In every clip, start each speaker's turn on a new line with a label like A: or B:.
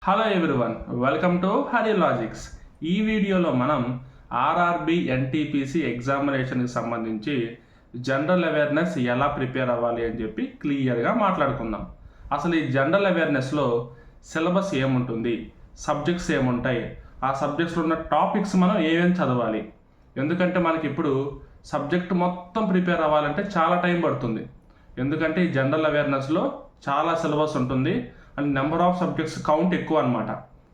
A: Hello everyone, welcome to Hari logics. ఈ వీడియోలో మనం ఆర్ఆర్బి ఎన్టీపీసీ ఎగ్జామినేషన్కి సంబంధించి జనరల్ అవేర్నెస్ ఎలా ప్రిపేర్ అవ్వాలి అని చెప్పి క్లియర్గా మాట్లాడుకుందాం. అసలు ఈ జనరల్ అవేర్నెస్లో సిలబస్ ఏముంటుంది, సబ్జెక్ట్స్ ఏముంటాయి, ఆ సబ్జెక్ట్స్లో ఉన్న టాపిక్స్ మనం ఏమేమి చదవాలి. ఎందుకంటే మనకి ఇప్పుడు సబ్జెక్ట్ మొత్తం ప్రిపేర్ అవ్వాలంటే చాలా టైం పడుతుంది. ఎందుకంటే ఈ జనరల్ అవేర్నెస్లో చాలా సిలబస్ ఉంటుంది and number of subjects count ఎక్కువ అనమాట.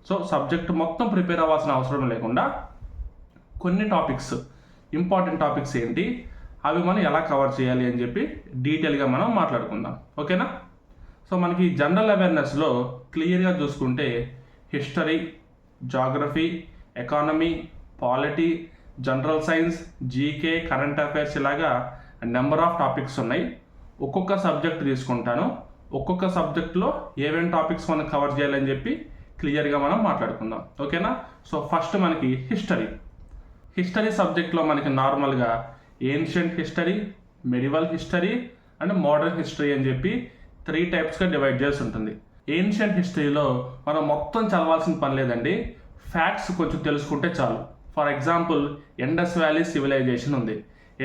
A: సో సబ్జెక్ట్ మొత్తం ప్రిపేర్ అవ్వాల్సిన అవసరం లేకుండా కొన్ని టాపిక్స్, ఇంపార్టెంట్ టాపిక్స్ ఏంటి, అవి మనం ఎలా కవర్ చేయాలి అని చెప్పి డీటెయిల్గా మనం మాట్లాడుకుందాం. ఓకేనా? సో మనకి జనరల్ అవేర్నెస్లో క్లియర్గా చూసుకుంటే history, geography, economy, polity, general science, GK, current affairs ఇలాగా నెంబర్ ఆఫ్ టాపిక్స్ ఉన్నాయి. ఒక్కొక్క సబ్జెక్ట్ తీసుకుంటాను, ఒక్కొక్క సబ్జెక్ట్లో ఏమేమి టాపిక్స్ మనం కవర్ చేయాలని చెప్పి క్లియర్గా మనం మాట్లాడుకుందాం. ఓకేనా? సో ఫస్ట్ మనకి హిస్టరీ సబ్జెక్ట్లో మనకి నార్మల్గా ancient history, medieval history and modern history అని చెప్పి 3 టైప్స్గా డివైడ్ చేసి ఉంటుంది. ఏన్షియంట్ హిస్టరీలో మనం మొత్తం చదవాల్సిన పని లేదండి, ఫ్యాక్ట్స్ కొంచెం తెలుసుకుంటే చాలు. For example Indus valley civilization ఉంది.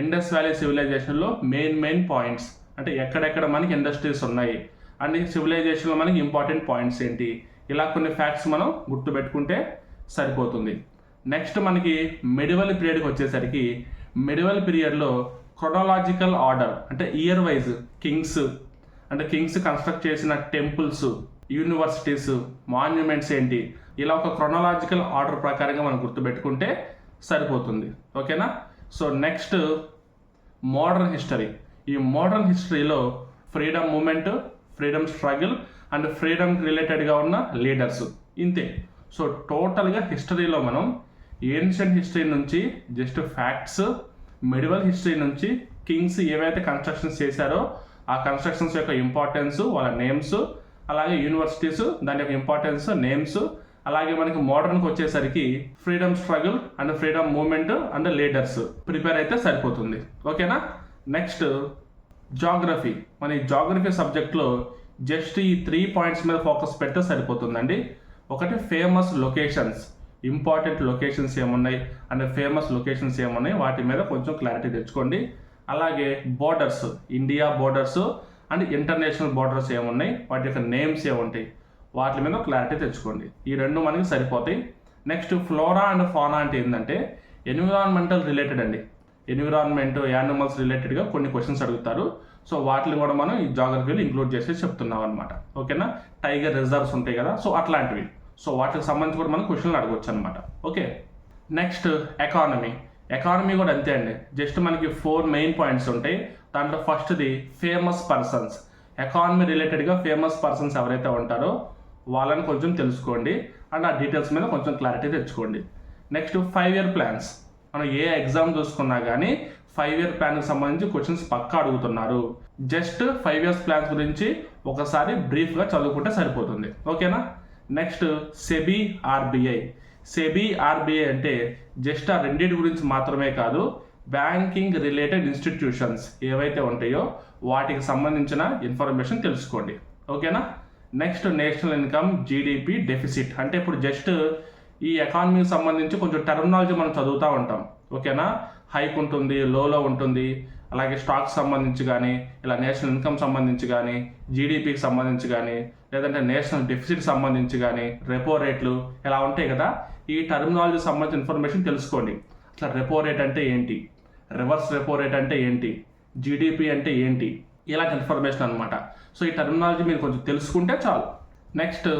A: ఇండస్ వ్యాలీ సివిలైజేషన్లో మెయిన్ పాయింట్స్ అంటే ఎక్కడెక్కడ మనకి ఇండస్ట్రీస్ ఉన్నాయి అండ్ సివిలైజేషన్లో మనకి ఇంపార్టెంట్ పాయింట్స్ ఏంటి, ఇలా కొన్ని ఫ్యాక్ట్స్ మనం గుర్తుపెట్టుకుంటే సరిపోతుంది. నెక్స్ట్ మనకి మెడివల్ పీరియడ్కి వచ్చేసరికి మెడివల్ పీరియడ్లో క్రొనాలాజికల్ ఆర్డర్ అంటే ఇయర్ వైజ్ కింగ్స్ కన్స్ట్రక్ట్ చేసిన టెంపుల్స్, యూనివర్సిటీస్, మాన్యుమెంట్స్ ఏంటి, ఇలా ఒక క్రొనాలాజికల్ ఆర్డర్ ప్రకారంగా మనం గుర్తుపెట్టుకుంటే సరిపోతుంది. ఓకేనా? So next modern history. ఈ మోడర్న్ హిస్టరీలో freedom movement, freedom struggle and freedom రిలేటెడ్గా ఉన్న లీడర్స్, ఇంతే. సో టోటల్గా హిస్టరీలో మనం ఏన్షియంట్ హిస్టరీ నుంచి జస్ట్ ఫ్యాక్ట్స్, మెడివల్ హిస్టరీ నుంచి కింగ్స్ ఏవైతే కన్స్ట్రక్షన్స్ చేశారో ఆ కన్స్ట్రక్షన్స్ యొక్క ఇంపార్టెన్స్, వాళ్ళ నేమ్స్, అలాగే యూనివర్సిటీస్ దాని యొక్క ఇంపార్టెన్స్, నేమ్స్, అలాగే మనకి మోడర్న్కి వచ్చేసరికి freedom struggle and freedom movement and leaders prepare అయితే సరిపోతుంది. ఓకేనా? Next geography. మన ఈ జాగ్రఫీ సబ్జెక్ట్లో జస్ట్ ఈ 3 పాయింట్స్ మీద ఫోకస్ పెడితే సరిపోతుందండి. ఒకటి ఫేమస్ లొకేషన్స్, ఇంపార్టెంట్ లొకేషన్స్ ఏమున్నాయి అండ్ ఫేమస్ లొకేషన్స్ ఏమున్నాయి వాటి మీద కొంచెం క్లారిటీ తెచ్చుకోండి. అలాగే borders, India borders and international borders ఏమున్నాయి, వాటి యొక్క నేమ్స్ ఏముంటాయి, వాటి మీద క్లారిటీ తెచ్చుకోండి. ఈ 2 మనకి సరిపోతాయి. నెక్స్ట్ ఫ్లోరా అండ్ ఫానా అంటే ఏంటంటే ఎన్విరాన్మెంటల్ రిలేటెడ్ అండి. ఎన్విరాన్మెంట్, యానిమల్స్ రిలేటెడ్గా కొన్ని క్వశ్చన్స్ అడుగుతారు. సో వాటిని కూడా మనం ఈ జాగ్రఫీలో ఇంక్లూడ్ చేసి చెప్తున్నాం అనమాట. ఓకేనా? టైగర్ రిజర్వ్స్ ఉంటాయి కదా, సో అట్లాంటివి. సో వాటికి సంబంధించి కూడా మనం క్వశ్చన్లు అడగవచ్చు అనమాట. ఓకే. నెక్స్ట్ ఎకానమీ కూడా అంతే అండి. జస్ట్ మనకి 4 మెయిన్ పాయింట్స్ ఉంటాయి. దాంట్లో ఫస్ట్ది ఫేమస్ పర్సన్స్. ఎకానమీ రిలేటెడ్గా ఫేమస్ పర్సన్స్ ఎవరైతే ఉంటారో వాళ్ళని కొంచెం తెలుసుకోండి అండ్ ఆ డీటెయిల్స్ మీద కొంచెం క్లారిటీ తెచ్చుకోండి. Next 5-year plans. మనం ఏ ఎగ్జామ్ చూసుకున్నా కానీ 5-year ప్లాన్కి సంబంధించి క్వశ్చన్స్ పక్కా అడుగుతున్నారు. జస్ట్ 5 years ప్లాన్స్ గురించి ఒకసారి బ్రీఫ్గా చదువుకుంటే సరిపోతుంది. ఓకేనా? నెక్స్ట్ సెబీ ఆర్బీఐ అంటే జస్ట్ ఆ రెండింటి గురించి మాత్రమే కాదు, బ్యాంకింగ్ రిలేటెడ్ ఇన్స్టిట్యూషన్స్ ఏవైతే ఉంటాయో వాటికి సంబంధించిన ఇన్ఫర్మేషన్ తెలుసుకోండి. ఓకేనా? Next national income, GDP, deficit. అంటే ఇప్పుడు జస్ట్ ఈ ఎకానమీకి సంబంధించి కొంచెం టర్మినాలజీ మనం చదువుతూ ఉంటాం. ఓకేనా? హైక్ ఉంటుంది, లోలో ఉంటుంది, అలాగే స్టాక్స్ సంబంధించి కానీ, ఇలా నేషనల్ ఇన్కమ్ సంబంధించి కానీ, జీడిపికి సంబంధించి కానీ, లేదంటే నేషనల్ డెఫిసిట్ సంబంధించి కానీ, రెపో రేట్లు ఇలా ఉంటాయి కదా. ఈ టర్మినాలజీ సంబంధించిన ఇన్ఫర్మేషన్ తెలుసుకోండి. అసలు రెపో రేట్ అంటే ఏంటి, రివర్స్ రెపో రేట్ అంటే ఏంటి, జీడిపి అంటే ఏంటి, ఇలాంటి ఇన్ఫర్మేషన్ అనమాట. సో ఈ టర్మినాలజీ మీరు కొంచెం తెలుసుకుంటే చాలు. Next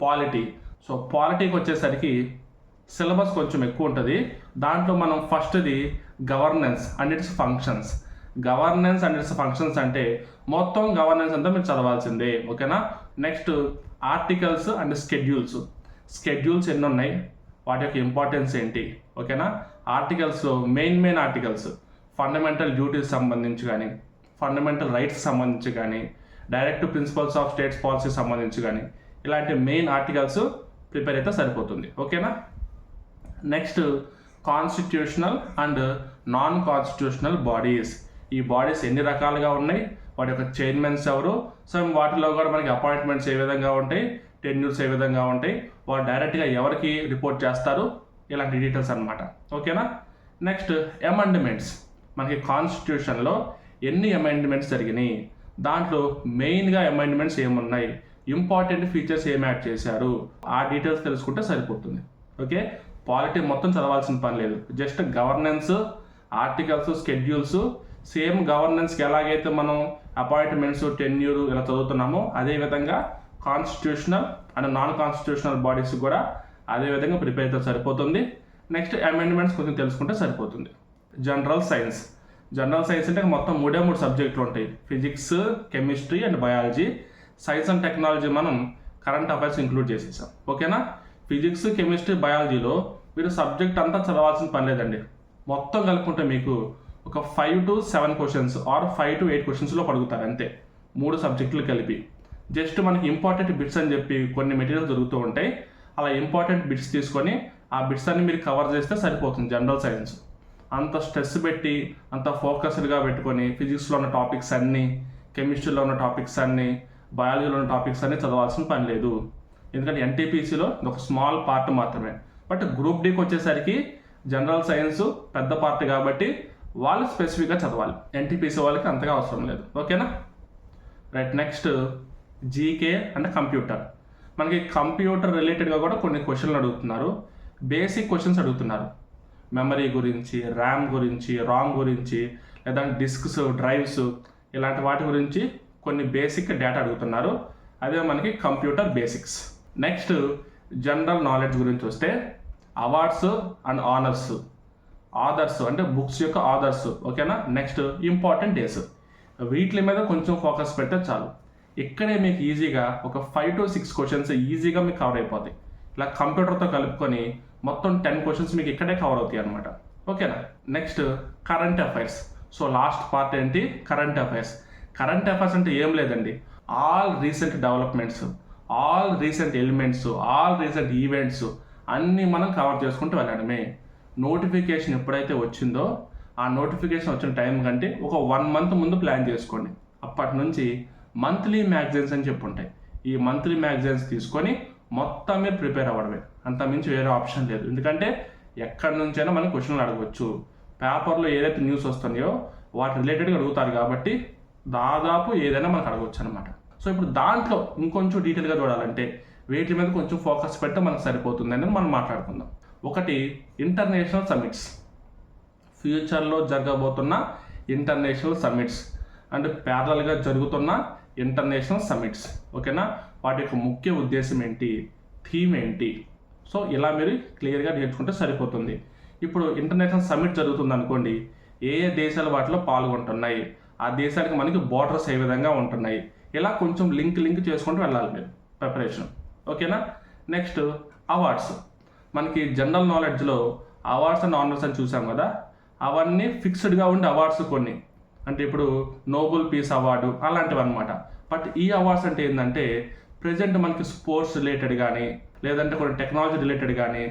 A: polity. సో పాలిటీకి వచ్చేసరికి సిలబస్ కొంచెం ఎక్కువ ఉంటుంది. దాంట్లో మనం ఫస్ట్ది గవర్నెన్స్ అండ్ ఇట్స్ ఫంక్షన్స్ అంటే మొత్తం గవర్నెన్స్ అంతా మీరు చదవాల్సిందే. ఓకేనా? నెక్స్ట్ ఆర్టికల్స్ అండ్ స్కెడ్యూల్స్ ఎన్ని ఉన్నాయి, వాటి యొక్క ఇంపార్టెన్స్ ఏంటి. ఓకేనా? ఆర్టికల్స్లో మెయిన్ ఆర్టికల్స్ ఫండమెంటల్ డ్యూటీస్ సంబంధించి కానీ, ఫండమెంటల్ రైట్స్ సంబంధించి కానీ, direct principles of states policy సంబంధించి కానీ, ఇలాంటి మెయిన్ ఆర్టికల్స్ ప్రిపేర్ అయితే సరిపోతుంది. ఓకేనా? Next constitutional and non constitutional bodies. ఈ బాడీస్ ఎన్ని రకాలుగా ఉన్నాయి, వాటి యొక్క చైర్మన్స్ ఎవరు, సో వాటిలో కూడా మనకి అపాయింట్మెంట్స్ ఏ విధంగా ఉంటాయి, టెన్యూర్స్ ఏ విధంగా ఉంటాయి, వాళ్ళు డైరెక్ట్గా ఎవరికి రిపోర్ట్ చేస్తారు, ఇలాంటి డీటెయిల్స్ అనమాట. ఓకేనా. Next amendments. మనకి కాన్స్టిట్యూషన్లో ఎన్ని అమెండ్మెంట్స్ జరిగినాయి, దాంట్లో మెయిన్గా అమెండ్మెంట్స్ ఏమున్నాయి, ఇంపార్టెంట్ ఫీచర్స్ ఏమి యాడ్ చేశారు, ఆ డీటెయిల్స్ తెలుసుకుంటే సరిపోతుంది. ఓకే. పాలిటీ మొత్తం చదవాల్సిన పని లేదు, just governance, articles, schedules, same గవర్నెన్స్కి ఎలాగైతే మనం అపాయింట్మెంట్స్, టెన్యూర్ ఇలా చదువుతున్నామో అదేవిధంగా constitutional and non constitutional bodies కూడా అదేవిధంగా ప్రిపేర్ అయితే సరిపోతుంది. నెక్స్ట్ అమెండ్మెంట్స్ కొంచెం తెలుసుకుంటే సరిపోతుంది. General science. జనరల్ సైన్స్ అంటే మొత్తం 3 సబ్జెక్టులు ఉంటాయి, physics, chemistry and biology. Science and technology మనం కరెంట్ అఫైర్స్ ఇంక్లూడ్ చేసేసాం. ఓకేనా. ఫిజిక్స్, కెమిస్ట్రీ, బయాలజీలో మీరు సబ్జెక్ట్ అంతా చదవాల్సిన పని లేదండి. మొత్తం కలుపుకుంటే మీకు ఒక 5 to 7 క్వశ్చన్స్ ఆర్ 5 to 8 క్వశ్చన్స్లో అడుగుతారు అంతే, 3 సబ్జెక్టులు కలిపి. జస్ట్ మనకి ఇంపార్టెంట్ బిట్స్ అని చెప్పి కొన్ని మెటీరియల్స్ దొరుకుతూ ఉంటాయి, అలా ఇంపార్టెంట్ బిట్స్ తీసుకొని ఆ బిట్స్ అన్ని మీరు కవర్ చేస్తే సరిపోతుంది. జనరల్ సైన్స్ అంత స్ట్రెస్ పెట్టి అంత ఫోకస్డ్గా పెట్టుకొని ఫిజిక్స్లో ఉన్న టాపిక్స్ అన్నీ, కెమిస్ట్రీలో ఉన్న టాపిక్స్ అన్నీ, బయాలజీలో ఉన్న టాపిక్స్ అన్నీ చదవాల్సిన పని లేదు. ఎందుకంటే ఎన్టీపీసీలో ఒక స్మాల్ పార్ట్ మాత్రమే. బట్ గ్రూప్ డీకి వచ్చేసరికి జనరల్ సైన్స్ పెద్ద పార్ట్ కాబట్టి వాళ్ళు స్పెసిఫిక్గా చదవాలి, ఎన్టీపీసీ వాళ్ళకి అంతగా అవసరం లేదు. ఓకేనా. రైట్. నెక్స్ట్ జీకే అంటే కంప్యూటర్. మనకి కంప్యూటర్ రిలేటెడ్గా కూడా కొన్ని క్వశ్చన్లు అడుగుతున్నారు, బేసిక్ క్వశ్చన్స్ అడుగుతున్నారు. మెమరీ గురించి, ర్యామ్ గురించి, రామ్ గురించి, లేదా డిస్క్స్, డ్రైవ్స్ ఇలాంటి వాటి గురించి కొన్ని బేసిక్ డేటా అడుగుతున్నారు. అదే మనకి computer basics. Next general knowledge గురించి వస్తే అవార్డ్స్ అండ్ ఆనర్స్. ఆథర్స్ అంటే బుక్స్ యొక్క ఆథర్స్. ఓకేనా. Next important days. వీటి మీద కొంచెం ఫోకస్ పెడితే చాలు, ఇక్కడే మీకు ఈజీగా ఒక 5 to 6 క్వశ్చన్స్ ఈజీగా మీకు కవర్ అయిపోతాయి. ఇలా కంప్యూటర్తో కలుపుకొని మొత్తం 10 క్వశ్చన్స్ మీకు ఇక్కడే కవర్ అవుతాయి అనమాట. ఓకేనా. Next current affairs. So last part ఏంటి, కరెంట్ అఫైర్స్. కరెంట్ అఫైర్స్ అంటే ఏం లేదండి, all recent developments, all recent elements, all recent events అన్నీ మనం కవర్ చేసుకుంటూ వెళ్ళడమే. నోటిఫికేషన్ ఎప్పుడైతే వచ్చిందో ఆ నోటిఫికేషన్ వచ్చిన టైం కంటే ఒక 1 month ముందు ప్లాన్ చేసుకోండి. అప్పటి నుంచి మంత్లీ మ్యాగజైన్స్ అని చెప్పి ఉంటాయి, ఈ మంత్లీ మ్యాగజైన్స్ తీసుకొని మొత్తం మీరు ప్రిపేర్ అవ్వడమే, అంత మించి వేరే ఆప్షన్ లేదు. ఎందుకంటే ఎక్కడి నుంచైనా మనకి క్వశ్చన్లు అడగవచ్చు, పేపర్లో ఏదైతే న్యూస్ వస్తున్నాయో వాటి రిలేటెడ్గా అడుగుతారు కాబట్టి దాదాపు ఏదైనా మనకు అడగవచ్చు అనమాట. సో ఇప్పుడు దాంట్లో ఇంకొంచెం డీటెయిల్గా చూడాలంటే వీటి మీద కొంచెం ఫోకస్ పెడితే మనకు సరిపోతుంది అనేది మనం మాట్లాడుకుందాం. ఒకటి ఇంటర్నేషనల్ సమ్మిట్స్, ఫ్యూచర్లో జరగబోతున్న ఇంటర్నేషనల్ సమ్మిట్స్ అండ్ ప్యారలల్గా జరుగుతున్న ఇంటర్నేషనల్ సమ్మిట్స్. ఓకేనా. వాటి యొక్క ముఖ్య ఉద్దేశం ఏంటి, థీమ్ ఏంటి, సో ఇలా మీరు క్లియర్గా నేర్చుకుంటే సరిపోతుంది. ఇప్పుడు ఇంటర్నేషనల్ సమ్మిట్ జరుగుతుంది అనుకోండి, ఏ ఏ దేశాలు వాటిలో పాల్గొంటున్నాయి, ఆ దేశానికి మనకి బోర్డర్స్ ఏ విధంగా ఉంటున్నాయి, ఇలా కొంచెం లింక్ చేసుకుంటూ వెళ్ళాలి మీరు ప్రిపరేషన్. ఓకేనా. Next awards. మనకి జనరల్ నాలెడ్జ్లో అవార్డ్స్ అండ్ ఆనర్స్ అని చూసాం కదా, అవన్నీ ఫిక్స్డ్గా ఉండే అవార్డ్స్ కొన్ని, అంటే ఇప్పుడు నోబెల్ పీస్ అవార్డు అలాంటివి అనమాట. బట్ ఈ అవార్డ్స్ అంటే ఏంటంటే ప్రజెంట్ మనకి స్పోర్ట్స్ రిలేటెడ్ కానీ లేదంటే కొన్ని టెక్నాలజీ రిలేటెడ్ కానీ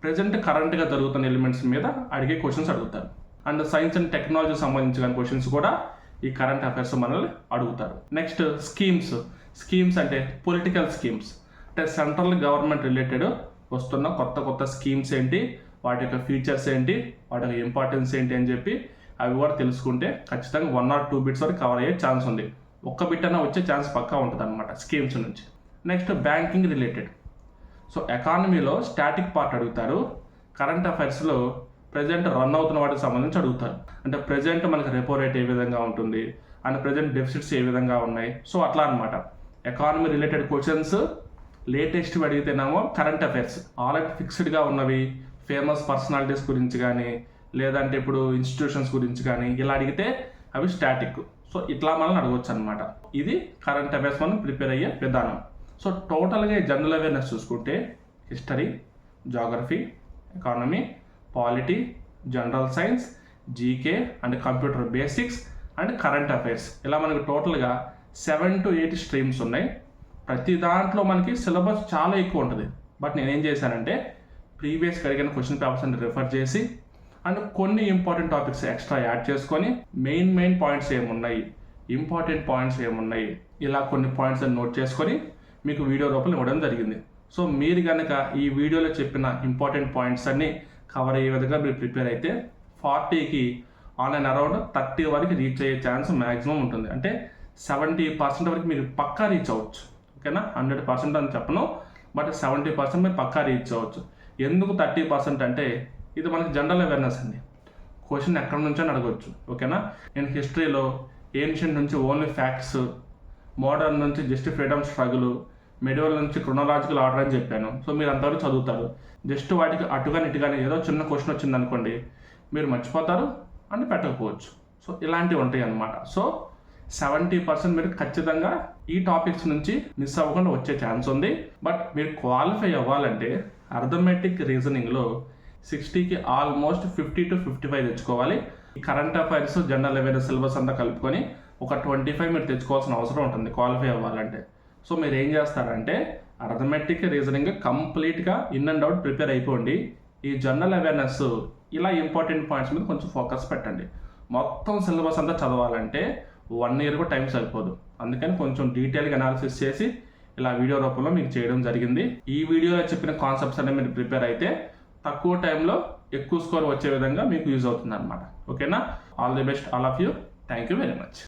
A: ప్రజెంట్ కరెంట్గా జరుగుతున్న ఎలిమెంట్స్ మీద అడిగే క్వశ్చన్స్ అడుగుతారు. అండ్ సైన్స్ అండ్ టెక్నాలజీ సంబంధించిన క్వశ్చన్స్ కూడా ఈ కరెంట్ అఫైర్స్ మనల్ని అడుగుతారు. Next schemes. స్కీమ్స్ అంటే పొలిటికల్ స్కీమ్స్, అంటే సెంట్రల్ గవర్నమెంట్ రిలేటెడ్ వస్తున్న కొత్త స్కీమ్స్ ఏంటి, వాటి యొక్క ఫీచర్స్ ఏంటి, వాటి యొక్క ఇంపార్టెన్స్ ఏంటి అని చెప్పి అవి కూడా తెలుసుకుంటే ఖచ్చితంగా 1 or 2 బిట్స్ వరకు కవర్ అయ్యే ఛాన్స్ ఉంది. ఒక్క బిట్ అయినా వచ్చే ఛాన్స్ పక్కా ఉంటుంది అనమాట స్కీమ్స్ నుంచి. Next banking related. సో ఎకానమీలో స్టాటిక్ పార్ట్ అడుగుతారు, కరెంట్ అఫైర్స్లో ప్రజెంట్ రన్ అవుతున్న వాటికి సంబంధించి అడుగుతారు. అంటే ప్రజెంట్ మనకి రెపో రేట్ ఏ విధంగా ఉంటుంది అండ్ ప్రజెంట్ డెఫిసిట్స్ ఏ విధంగా ఉన్నాయి, సో అట్లా అనమాట. ఎకానమీ రిలేటెడ్ క్వశ్చన్స్ లేటెస్ట్ అడిగితేనేమో కరెంట్ అఫైర్స్, ఆల్రెడీ ఫిక్స్డ్గా ఉన్నవి ఫేమస్ పర్సనాలిటీస్ గురించి కానీ లేదంటే ఇప్పుడు ఇన్స్టిట్యూషన్స్ గురించి కానీ ఇలా అడిగితే అవి స్టాటిక్. సో ఇట్లా మనం అడగవచ్చు అనమాట. ఇది కరెంట్ అఫైర్స్ మనం ప్రిపేర్ అయ్యే విధానం. సో టోటల్గా జనరల్ అవేర్నెస్ చూసుకుంటే history, geography, economy, polity, general science, GK and computer basics and current affairs, ఇలా మనకి టోటల్గా 7 to 8 స్ట్రీమ్స్ ఉన్నాయి. ప్రతి దాంట్లో మనకి సిలబస్ చాలా ఎక్కువ ఉంటుంది. బట్ నేనేం చేశానంటే ప్రీవియస్గా అడిగిన క్వశ్చన్ పేపర్స్ అన్ని రిఫర్ చేసి అండ్ కొన్ని ఇంపార్టెంట్ టాపిక్స్ ఎక్స్ట్రా యాడ్ చేసుకొని మెయిన్ పాయింట్స్ ఏమున్నాయి, ఇంపార్టెంట్ పాయింట్స్ ఏమున్నాయి, ఇలా కొన్ని పాయింట్స్ నోట్ చేసుకొని మీకు వీడియో రూపంలో ఇవ్వడం జరిగింది. సో మీరు కనుక ఈ వీడియోలో చెప్పిన ఇంపార్టెంట్ పాయింట్స్ అన్నీ కవర్ అయ్యే విధంగా మీరు ప్రిపేర్ అయితే 40కి ఆన్లైన్ అరౌండ్ 30 వరకు రీచ్ అయ్యే ఛాన్స్ మ్యాక్సిమం ఉంటుంది. అంటే 70% వరకు మీరు పక్కా రీచ్ అవ్వచ్చు. ఓకేనా, 100% అని చెప్పను, బట్ 70% మీరు పక్కా రీచ్ అవ్వచ్చు. ఎందుకు 30% అంటే ఇది మనకి జనరల్ అవేర్నెస్ అండి. క్వశ్చన్ ఎక్కడి నుంచి అని అడగవచ్చు. ఓకేనా, నేను హిస్టరీలో ఏన్షియంట్ నుంచి ఓన్లీ ఫ్యాక్ట్స్, మోడర్న్ నుంచి జస్ట్ ఫ్రీడమ్ స్ట్రగుల్, మెడివల్ నుంచి క్రొనాలజికల్ ఆర్డర్ అని చెప్పాను. సో మీరు అంతవరకు చదువుతారు. జస్ట్ వాటికి అటుగాని ఇటుగాని ఏదో చిన్న క్వశ్చన్ వచ్చింది అనుకోండి, మీరు మర్చిపోతారు అండ్ పెట్టకపోవచ్చు. సో ఇలాంటివి ఉంటాయి అన్నమాట. సో 70% మీరు ఖచ్చితంగా ఈ టాపిక్స్ నుంచి మిస్ అవ్వకుండా వచ్చే ఛాన్స్ ఉంది. బట్ మీరు క్వాలిఫై అవ్వాలంటే అర్థమెటిక్ రీజనింగ్లో 60కి ఆల్మోస్ట్ 50 to 55 తెచ్చుకోవాలి. ఈ current affairs, general awareness syllabus అంతా కలుపుకొని ఒక 25 మీరు తెచ్చుకోవాల్సిన అవసరం ఉంటుంది క్వాలిఫై అవ్వాలంటే. సో మీరు ఏం చేస్తారంటే అర్థమెటిక్ రీజనింగ్ కంప్లీట్గా ఇన్ అండ్ అవుట్ ప్రిపేర్ అయిపోండి. ఈ జనరల్ అవేర్నెస్ ఇలా ఇంపార్టెంట్ పాయింట్స్ మీద కొంచెం ఫోకస్ పెట్టండి. మొత్తం సిలబస్ అంతా చదవాలంటే 1 year కూడా టైం సరిపోదు. అందుకని కొంచెం డీటెయిల్గా అనాలిసిస్ చేసి ఇలా వీడియో రూపంలో మీకు చేయడం జరిగింది. ఈ వీడియోలో చెప్పిన కాన్సెప్ట్స్ అనేవి మీరు ప్రిపేర్ అయితే తక్కువ టైంలో ఎక్కువ స్కోర్ వచ్చే విధంగా మీకు యూజ్ అవుతుంది అనమాట. ఓకేనా, all the best all of you. Thank you very much.